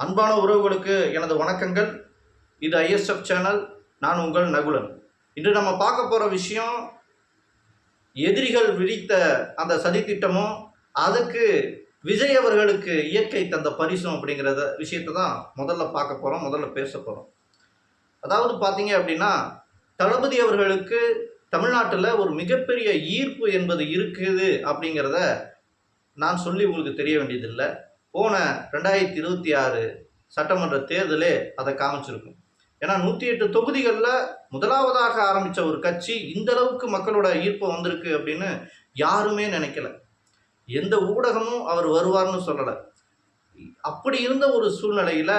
அன்பான உறவுகளுக்கு எனது வணக்கங்கள். இது ஐஎஸ்எஃப் சேனல். நான் உங்கள் நகுலன். இன்று நம்ம பார்க்க போகிற விஷயம், எதிரிகள் விதித்த அந்த சதித்திட்டமும் அதுக்கு விஜய் அவர்களுக்கு இயற்கை தந்த பரிசும் அப்படிங்கிறத விஷயத்தை தான் முதல்ல பார்க்க போகிறோம், முதல்ல பேச போகிறோம். அதாவது பார்த்தீங்க அப்படின்னா, தளபதி அவர்களுக்கு தமிழ்நாட்டில் ஒரு மிகப்பெரிய ஈர்ப்பு என்பது இருக்குது அப்படிங்கிறத நான் சொல்லி உங்களுக்கு தெரிய வேண்டியதில்லை. போன 2026 சட்டமன்ற தேர்தலே அதை காமிச்சிருக்கும். ஏன்னா 108 தொகுதிகளில் முதலாவதாக ஆரம்பித்த ஒரு கட்சி இந்த அளவுக்கு மக்களோட ஈர்ப்பு வந்திருக்கு அப்படின்னு யாருமே நினைக்கல. எந்த ஊடகமும் அவர் வருவார்னு சொல்லலை. அப்படி இருந்த ஒரு சூழ்நிலையில்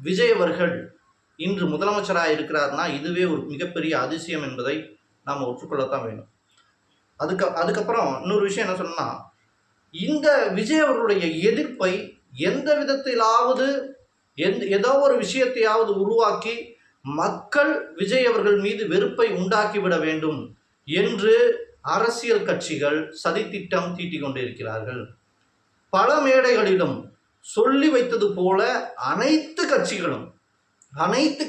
விஜய் அவர்கள் இன்று முதலமைச்சராக இருக்கிறார்னா இதுவே ஒரு மிகப்பெரிய அதிசயம் என்பதை நாம் ஒற்றுக்கொள்ளத்தான் வேணும். அதுக்கப்புறம் இன்னொரு விஷயம் என்ன சொன்னால், இந்த விஜய் அவர்களுடைய எதிர்ப்பை எந்த விதத்திலாவது ஏதோ ஒரு விஷயத்தையாவது உருவாக்கி மக்கள் விஜய் அவர்கள் மீது வெறுப்பை உண்டாக்கிவிட வேண்டும் என்று அரசியல் கட்சிகள் சதித்திட்டம் தீட்டிக் கொண்டிருக்கிறார்கள். பல மேடைகளிலும் சொல்லி வைத்தது போல அனைத்து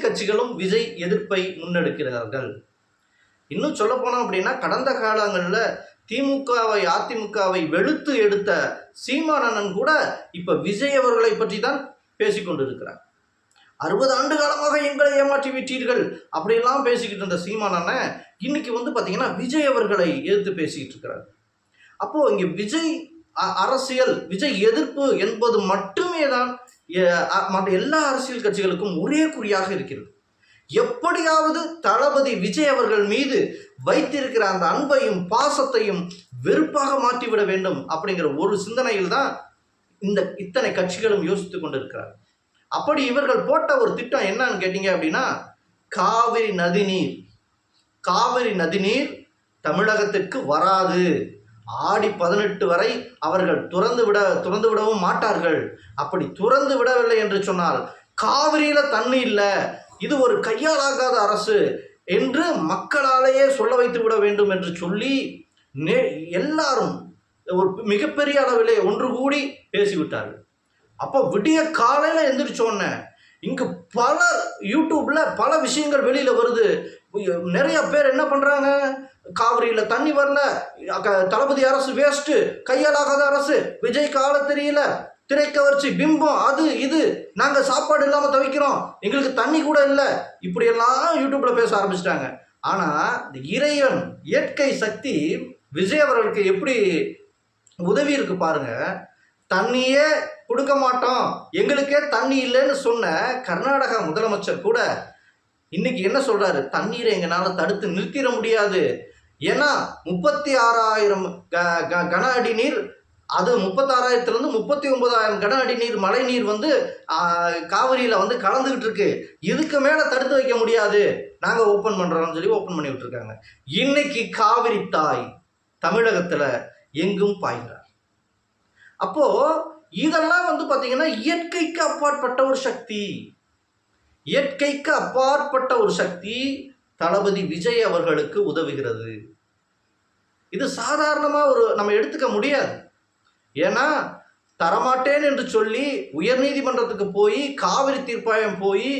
கட்சிகளும் விஜய் எதிர்ப்பை முன்னெடுக்கிறார்கள். இன்னும் சொல்ல போனோம் அப்படின்னா, கடந்த காலங்களில் அதிமுகவை வெளுத்து எடுத்த சீமானன் கூட இப்ப விஜய் அவர்களை பற்றி தான் பேசிக்கொண்டிருக்கிறார். 60 ஆண்டு காலமாக எங்களை ஏமாற்றி விட்டீர்கள் அப்படியெல்லாம் பேசிக்கிட்டு இருந்த சீமானனை இன்னைக்கு பாத்தீங்கன்னா விஜய் அவர்களை எதிர்த்து பேசிக்கிட்டு இருக்கிறார். அப்போ இங்க விஜய் அரசியல், விஜய் எதிர்ப்பு என்பது மட்டுமே தான் மற்ற எல்லா அரசியல் கட்சிகளுக்கும் ஒரே குறியாக இருக்கிறது. எப்படியாவது தளபதி விஜய் அவர்கள் மீது வைத்திருக்கிற அந்த அன்பையும் பாசத்தையும் வெறுப்பாக மாற்றிவிட வேண்டும் அப்படிங்கிற ஒரு சிந்தனையில் தான் இத்தனை கட்சிகளும் யோசித்துக் கொண்டிருக்கிறார். அப்படி இவர்கள் போட்ட ஒரு திட்டம் என்னன்னு கேட்டீங்க அப்படின்னா, காவிரி நதிநீர் தமிழகத்திற்கு வராது. ஆடி 18 வரை அவர்கள் துறந்து விடவும் மாட்டார்கள். அப்படி துறந்து விடவில்லை என்று சொன்னால் காவிரியில தண்ணி இல்லை, இது ஒரு கையாலாகாத அரசு என்று மக்களாலேயே சொல்ல வைத்து விட வேண்டும் என்று சொல்லி எல்லாரும் ஒரு மிகப்பெரிய அளவிலே ஒன்று கூடி பேசிவிட்டார்கள். அப்போ விடிய காலையில் எந்திரிச்சோன்ன இங்கு பல யூடியூப்ல பல விஷயங்கள் வெளியில வருது. நிறைய பேர் என்ன பண்றாங்க, காவிரியில தண்ணி வரல, தளபதி அரசு வேஸ்ட், கையாலாகாத அரசு, விஜய்க்கு ஆள தெரியல, திரைக்கவர்ச்சி, பிம்பம், அது இது, நாங்க சாப்பாடு இல்லாம தவிக்கிறோம், எங்களுக்கு தண்ணி கூட இல்லை, இப்படி எல்லாம் யூடியூப்ல பேச ஆரம்பிச்சிட்டாங்க. ஆனா இந்த இறைவன் இயற்கை சக்தி விஜய் அவர்களுக்கு எப்படி உதவி இருக்கு பாருங்க. தண்ணியே கொடுக்க மாட்டோம், எங்களுக்கே தண்ணி இல்லைன்னு சொன்ன கர்நாடகா முதலமைச்சர் கூட இன்னைக்கு என்ன சொல்றாரு, தண்ணீரை எங்களால தடுத்து நிறுத்திட முடியாது. ஏன்னா 36,000 கன அடி நீர், அது 36,000 39,000 கன அடி நீர் மழை நீர் காவிரியில கலந்துகிட்டு இருக்கு. இதுக்கு மேல தடுத்து வைக்க முடியாது, நாங்க ஓபன் பண்றோம்னு சொல்லி ஓபன் பண்ணி விட்டுருக்காங்க. இன்னைக்கு காவிரி தாய் தமிழகத்துல எங்கும் பாய்கிறார். அப்போ இதெல்லாம் பாத்தீங்கன்னா இயற்கைக்கு அப்பாற்பட்ட ஒரு சக்தி தளபதி விஜய் அவர்களுக்கு உதவுகிறது. இது சாதாரணமா நம்ம எடுத்துக்க முடியாது. ஏன்னா தரமாட்டேன் என்று சொல்லி உயர்நீதிமன்றத்துக்கு போய் காவிரி தீர்ப்பாயம் போய்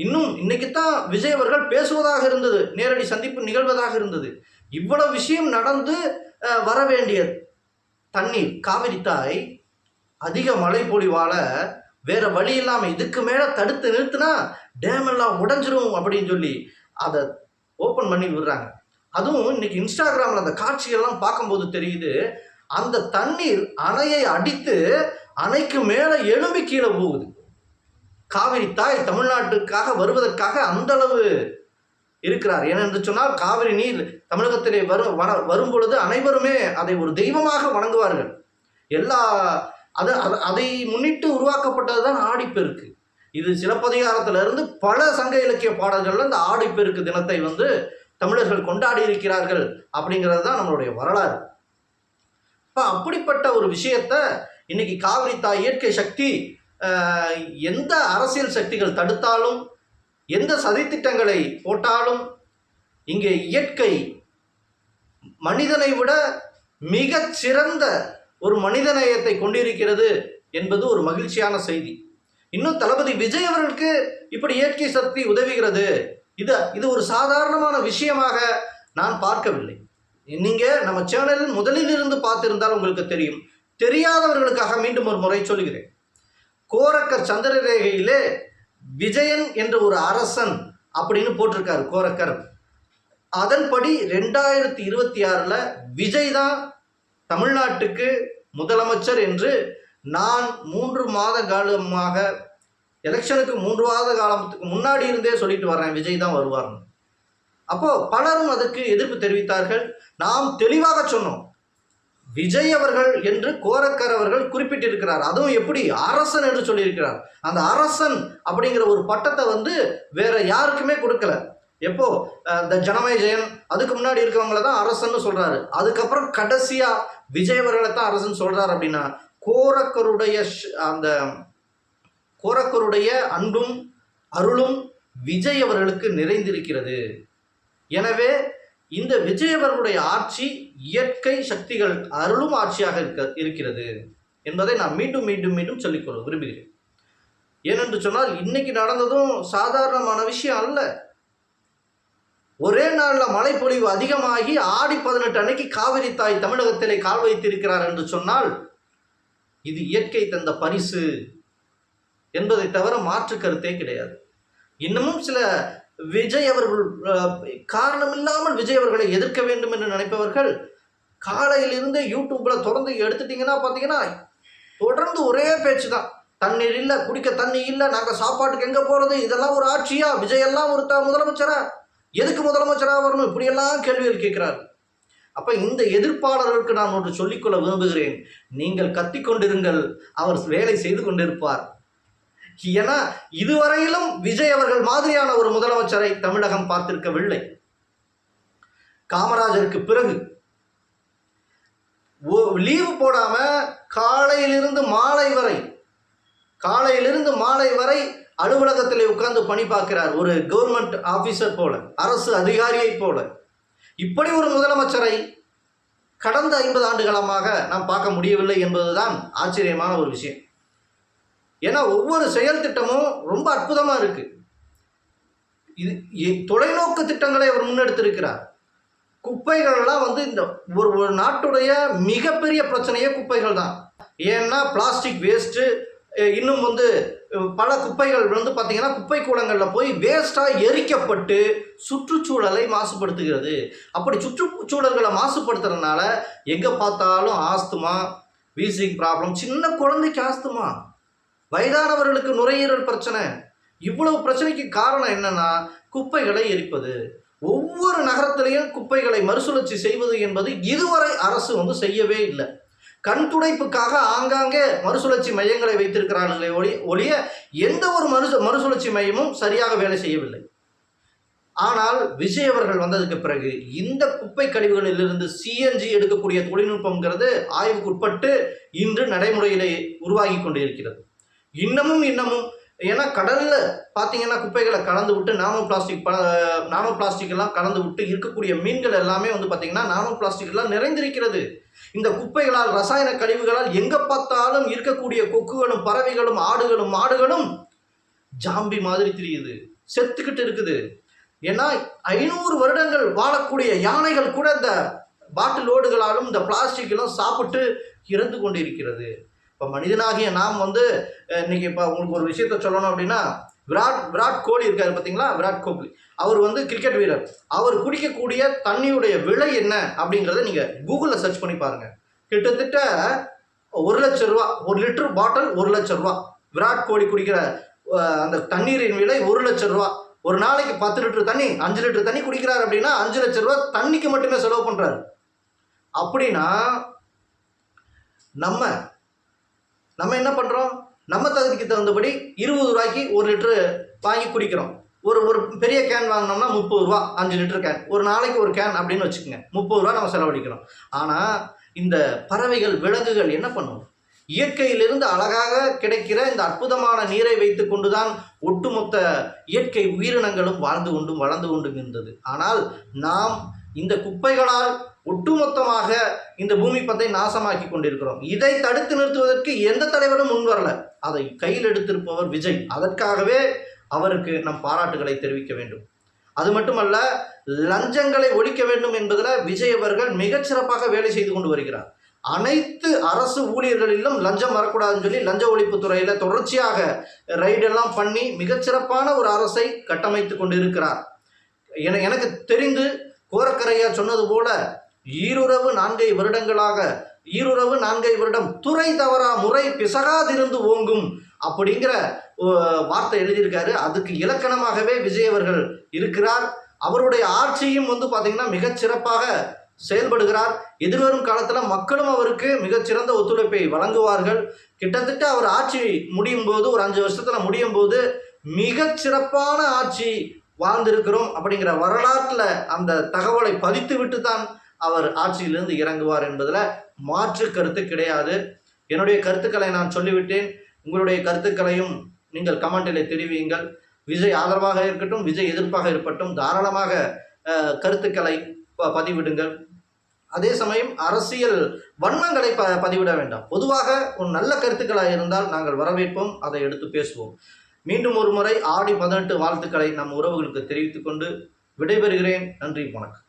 இன்னும் இன்னைக்கு தான் விஜய் அவர்கள் பேசுவதாக இருந்தது, நேரடி சந்திப்பு நிகழ்வதாக இருந்தது. இவ்வளவு விஷயம் நடந்து வர வேண்டிய தண்ணீர் காவிரி தாய் அதிக மழை பொழிவால வேற வழி இல்லாம இதுக்கு மேல தடுத்து நிறுத்தினா டேம் எல்லாம் உடைஞ்சிரும் அப்படின்னு சொல்லி அதை ஓபன் பண்ணி விடுறாங்க. அதுவும் இன்னைக்கு இன்ஸ்டாகிராம்ல அந்த காட்சிகள்லாம் பார்க்கும்போது தெரியுது, அந்த தண்ணீர் அணையை அடித்து அணைக்கு மேல எழும்பி கீழே போகுது. காவிரி தாய் தமிழ்நாட்டுக்காக வருவதற்காக அந்த அளவு இருக்கிறார். ஏனென்று சொன்னால் காவிரி நீர் தமிழகத்திலே வரும் பொழுது அனைவருமே அதை ஒரு தெய்வமாக வணங்குவார்கள். அதை முன்னிட்டு உருவாக்கப்பட்டதுதான் ஆடிப்பெருக்கு. இது சிலப்பதிகாரத்திலிருந்து பல சங்க இலக்கிய பாடல்கள்ல இந்த ஆடிப்பெருக்கு தினத்தை தமிழர்கள் கொண்டாடி இருக்கிறார்கள் அப்படிங்கிறது தான் நம்மளுடைய வரலாறு. அப்படிப்பட்ட ஒரு விஷயத்த இன்னைக்கு காவிரி தாய் இயற்கை சக்தி எந்த அரசியல் சக்திகள் தடுத்தாலும், எந்த சதித்திட்டங்களை போட்டாலும், இங்கே இயற்கை மனிதனை விட மிகச் சிறந்த ஒரு மனிதநேயத்தை கொண்டிருக்கிறது என்பது ஒரு மகிழ்ச்சியான செய்தி. இன்னும் தளபதி விஜய் அவர்களுக்கு இப்படி இயற்கை சக்தி உதவுகிறது. இது ஒரு சாதாரணமான விஷயமாக நான் பார்க்கவில்லை. நீங்க நம்ம சேனலில் முதலில் இருந்து பார்த்திருந்தால் உங்களுக்கு தெரியும். தெரியாதவர்களுக்காக மீண்டும் ஒரு முறை சொல்லுகிறேன். கோரக்கர் சந்திரரேகையிலே விஜயன் என்ற ஒரு அரசன் அப்படின்னு போட்டிருக்காரு கோரக்கர். அதன்படி 2026 விஜய் தான் தமிழ்நாட்டுக்கு முதலமைச்சர் என்று நான் 3 மாத காலமாக, எலெக்ஷனுக்கு 3 மாத காலத்துக்கு முன்னாடி இருந்தே சொல்லிட்டு வர்றேன், விஜய் தான் வருவார்னு. அப்போ பலரும் அதற்கு எதிர்ப்பு தெரிவித்தார்கள். நாம் தெளிவாக சொன்னோம், விஜய் அவர்கள் என்று கோரக்கர் அவர்கள் குறிப்பிட்டிருக்கிறார். அதுவும் எப்படி, அரசன் என்று சொல்லியிருக்கிறார். அந்த அரசன் அப்படிங்கிற ஒரு பட்டத்தை வேற யாருக்குமே கொடுக்கல. எப்போ இந்த ஜனமய ஜெயன் அதுக்கு முன்னாடி இருக்கவங்கள தான் அரசன்னு சொல்றாரு. அதுக்கப்புறம் கடைசியா விஜய் அவர்களை தான் அரசன் சொல்றாரு. அப்படின்னா கோரக்கருடைய அன்பும் அருளும் விஜய் அவர்களுக்கு நிறைந்திருக்கிறது. எனவே இந்த விஜய் அவர்களுடைய ஆட்சி இயற்கை சக்திகள் அருளும் ஆட்சியாக இருக்கிறது என்பதை நான் மீண்டும் மீண்டும் மீண்டும் சொல்லிக்கொள்ள விரும்புகிறேன். ஏனென்று சொன்னால் இன்னைக்கு நடந்ததும் சாதாரணமான விஷயம் அல்ல. ஒரே நாளில் மழைப்பொழிவு அதிகமாகி ஆடி 18 அன்னைக்கு காவிரி தாய் தமிழகத்திலே கால் வைத்திருக்கிறார் என்று சொன்னால் இது இயற்கை தந்த பரிசு என்பதை தவிர மாற்று கருத்தே கிடையாது. இன்னமும் சில விஜய் அவர்கள் காரணமில்லாமல் விஜய் அவர்களை எதிர்க்க வேண்டும் என்று நினைப்பவர்கள் காலையிலிருந்து யூடியூப்ல தொடர்ந்து எடுத்துட்டீங்கன்னா பார்த்தீங்கன்னா தொடர்ந்து ஒரே பேச்சு தான். தண்ணீர் இல்லை, குடிக்க தண்ணி இல்லை, நாங்கள் சாப்பாட்டுக்கு எங்கே போகிறது, இதெல்லாம் ஒரு ஆட்சியா, விஜய் எல்லாம் ஒரு முதலமைச்சரா, எதுக்கு முதலமைச்சராக வரணும், இப்படியெல்லாம் கேள்விகள் கேட்கிறார். அப்ப இந்த எதிர்ப்பாளர்களுக்கு நான் ஒன்று சொல்லிக்கொள்ள விரும்புகிறேன், நீங்கள் கத்திக்கொண்டிருங்கள், அவர் வேலை செய்து கொண்டிருப்பார். ஏன்னா இதுவரையிலும் விஜய் அவர்கள் மாதிரியான ஒரு முதலமைச்சரை தமிழகம் பார்த்திருக்கவில்லை. காமராஜருக்கு பிறகு லீவு போடாம காலையிலிருந்து மாலை வரை அலுவலகத்திலே உட்கார்ந்து பணி பார்க்கிறார். ஒரு கவர்மெண்ட் ஆபீசர் போல, அரசு அதிகாரியை போல. இப்படி ஒரு முதலமைச்சரை கடந்த 50 ஆண்டுகளமாக நாம் பார்க்க முடியவில்லை என்பதுதான் ஆச்சரியமான ஒரு விஷயம். ஏன்னா ஒவ்வொரு செயல் திட்டமும் ரொம்ப அற்புதமா இருக்கு. இது தொலைநோக்கு திட்டங்களை அவர் முன்னெடுத்திருக்கிறார். குப்பைகள்லாம் இந்த ஒரு நாட்டுடைய மிகப்பெரிய பிரச்சனையே குப்பைகள் தான். ஏன்னா பிளாஸ்டிக் வேஸ்ட்டு, இன்னும் பல குப்பைகள் பார்த்தீங்கன்னா குப்பை கூடங்களில் போய் வேஸ்ட்டாக எரிக்கப்பட்டு சுற்றுச்சூழலை மாசுபடுத்துகிறது. அப்படி சுற்றுச்சூழல்களை மாசுபடுத்துறதுனால எங்கே பார்த்தாலும் ஆஸ்துமா, வீசிங் ப்ராப்ளம், சின்ன குழந்தைக்கு ஆஸ்துமா, வயதானவர்களுக்கு நுரையீரல் பிரச்சனை. இவ்வளவு பிரச்சனைக்கு காரணம் என்னன்னா குப்பைகளை எரிப்பது. ஒவ்வொரு நகரத்திலையும் குப்பைகளை மறுசுழற்சி செய்வது என்பது இதுவரை அரசு செய்யவே இல்லை. கண் துடைப்புக்காக ஆங்காங்கே மறுசுழற்சி மையங்களை வைத்திருக்கிறார்களே ஒழிய எந்த ஒரு மறுசுழற்சி மையமும் சரியாக வேலை செய்யவில்லை. ஆனால் விஜய் அவர்கள் வந்ததுக்கு பிறகு இந்த குப்பை கழிவுகளிலிருந்து சிஎன்ஜி எடுக்கக்கூடிய தொழில்நுட்பம்ங்கிறது ஆய்வுக்கு உட்பட்டு இன்று நடைமுறையிலே உருவாகி கொண்டு இருக்கிறது. இன்னமும் ஏன்னா கடல்ல பார்த்தீங்கன்னா குப்பைகளை கலந்து விட்டு நானோ பிளாஸ்டிக் எல்லாம் கலந்து விட்டு இருக்கக்கூடிய மீன்கள் எல்லாமே பார்த்தீங்கன்னா நானோ பிளாஸ்டிக் எல்லாம் நிறைந்திருக்கிறது. இந்த குப்பைகளால், ரசாயன கழிவுகளால் எங்க பார்த்தாலும் இருக்கக்கூடிய கொக்குகளும் பறவைகளும் ஆடுகளும் மாடுகளும் ஜாம்பி மாதிரி தெரியுது, செத்துக்கிட்டு இருக்குது. ஏன்னா 500 வருடங்கள் வாழக்கூடிய யானைகள் கூட இந்த பாட்டிலோடுகளாலும் இந்த பிளாஸ்டிக்கெல்லாம் சாப்பிட்டு இறந்து கொண்டு இருக்கிறது. இப்போ மனிதனாகிய நாம் இன்னைக்கு இப்போ உங்களுக்கு ஒரு விஷயத்த சொல்லணும் அப்படின்னா, விராட் கோலி இருக்காரு பார்த்தீங்களா, விராட் கோலி அவர் கிரிக்கெட் வீரர். அவர் குடிக்கக்கூடிய தண்ணியுடைய விலை என்ன அப்படிங்கிறத நீங்கள் கூகுளில் சர்ச் பண்ணி பாருங்கள். கிட்டத்தட்ட 1 லட்சம் ரூபா, 1 லிட்டர் பாட்டில் 1 லட்சம் ரூபா. விராட் கோலி குடிக்கிற அந்த தண்ணீரின் விலை 1 லட்சம் ரூபா. ஒரு நாளைக்கு 10 லிட்டர் தண்ணி, 5 லிட்டர் தண்ணி குடிக்கிறார் அப்படின்னா 5 லட்சம் ரூபா தண்ணிக்கு மட்டுமே செலவு பண்ணுறாரு. அப்படின்னா நம்ம என்ன பண்ணுறோம், நம்ம தகுதிக்கு தகுந்தபடி 20 ரூபாய்க்கு 1 லிட்டரு வாங்கி குடிக்கிறோம். ஒரு பெரிய கேன் வாங்கினோம்னா 30 ரூபா, 5 லிட்டர் கேன். ஒரு நாளைக்கு ஒரு கேன் அப்படின்னு வச்சுக்கோங்க, 30 ரூபா நம்ம செலவழிக்கிறோம். ஆனால் இந்த பறவைகள், விலங்குகள் என்ன பண்ணும்? இயற்கையிலிருந்து அழகாக கிடைக்கிற இந்த அற்புதமான நீரை வைத்து கொண்டுதான் ஒட்டுமொத்த இயற்கை உயிரினங்களும் வாழ்ந்து கொண்டும் வளர்ந்து கொண்டும் இருந்தது. ஆனால் நாம் இந்த குப்பைகளால் ஒட்டுமொத்தமாக இந்த பூமி பந்தை நாசமாக்கி கொண்டிருக்கிறோம். இதை தடுத்து நிறுத்துவதற்கு எந்த தலைவரும் முன்வரல. அதை கையில் எடுத்திருப்பவர் விஜய். அதற்காகவே அவருக்கு நம் பாராட்டுகளை தெரிவிக்க வேண்டும். அது மட்டுமல்ல, லஞ்சங்களை ஒழிக்க வேண்டும் என்பதில் விஜய் அவர்கள் மிகச்சிறப்பாக வேலை செய்து கொண்டு வருகிறார். அனைத்து அரசு ஊழியர்களிலும் லஞ்சம் வரக்கூடாதுன்னு சொல்லி லஞ்ச ஒழிப்பு துறையில தொடர்ச்சியாக ரைடெல்லாம் பண்ணி மிகச்சிறப்பான ஒரு அரசை கட்டமைத்து கொண்டு இருக்கிறார். எனக்கு தெரிந்து கோரக்கரையா சொன்னது போல ஈருறவு 4 வருடம் துறை தவறா முறை பிசகாதிருந்து ஓங்கும் அப்படிங்கிற வார்த்தை எழுதியிருக்காரு. அதுக்கு இலக்கணமாகவே விஜய் அவர்கள் இருக்கிறார். அவருடைய ஆட்சியும் பார்த்தீங்கன்னா மிகச்சிறப்பாக செயல்படுகிறார். எதிர்வரும் காலத்தில் மக்களும் அவருக்கு மிகச்சிறந்த ஒத்துழைப்பை வழங்குவார்கள். கிட்டத்தட்ட அவர் ஆட்சி முடியும் போது, ஒரு 5 வருஷத்தில் முடியும் போது மிகச்சிறப்பான ஆட்சி வாழ்ந்திருக்கிறோம் அப்படிங்கிற வரலாற்றில் அந்த தகவலை பதித்து விட்டு தான் அவர் ஆட்சியிலிருந்து இறங்குவார் என்பதில் மாற்று கருத்து கிடையாது. என்னுடைய கருத்துக்களை நான் சொல்லிவிட்டேன். உங்களுடைய கருத்துக்களையும் நீங்கள் கமெண்டில் தெரிவியுங்கள். விஜய் ஆதரவாக இருக்கட்டும், விஜய் எதிர்ப்பாக இருக்கட்டும், தாராளமாக கருத்துக்களை பதிவிடுங்கள். அதே சமயம் அரசியல் வன்மங்களை பதிவிட வேண்டாம். பொதுவாக ஒரு நல்ல கருத்துக்களாக இருந்தால் நாங்கள் வரவேற்போம், அதை எடுத்து பேசுவோம். மீண்டும் ஒரு முறை ஆடி 18 வாழ்த்துக்களை நம் உறவுகளுக்கு தெரிவித்துக் கொண்டு விடைபெறுகிறேன். நன்றி, வணக்கம்.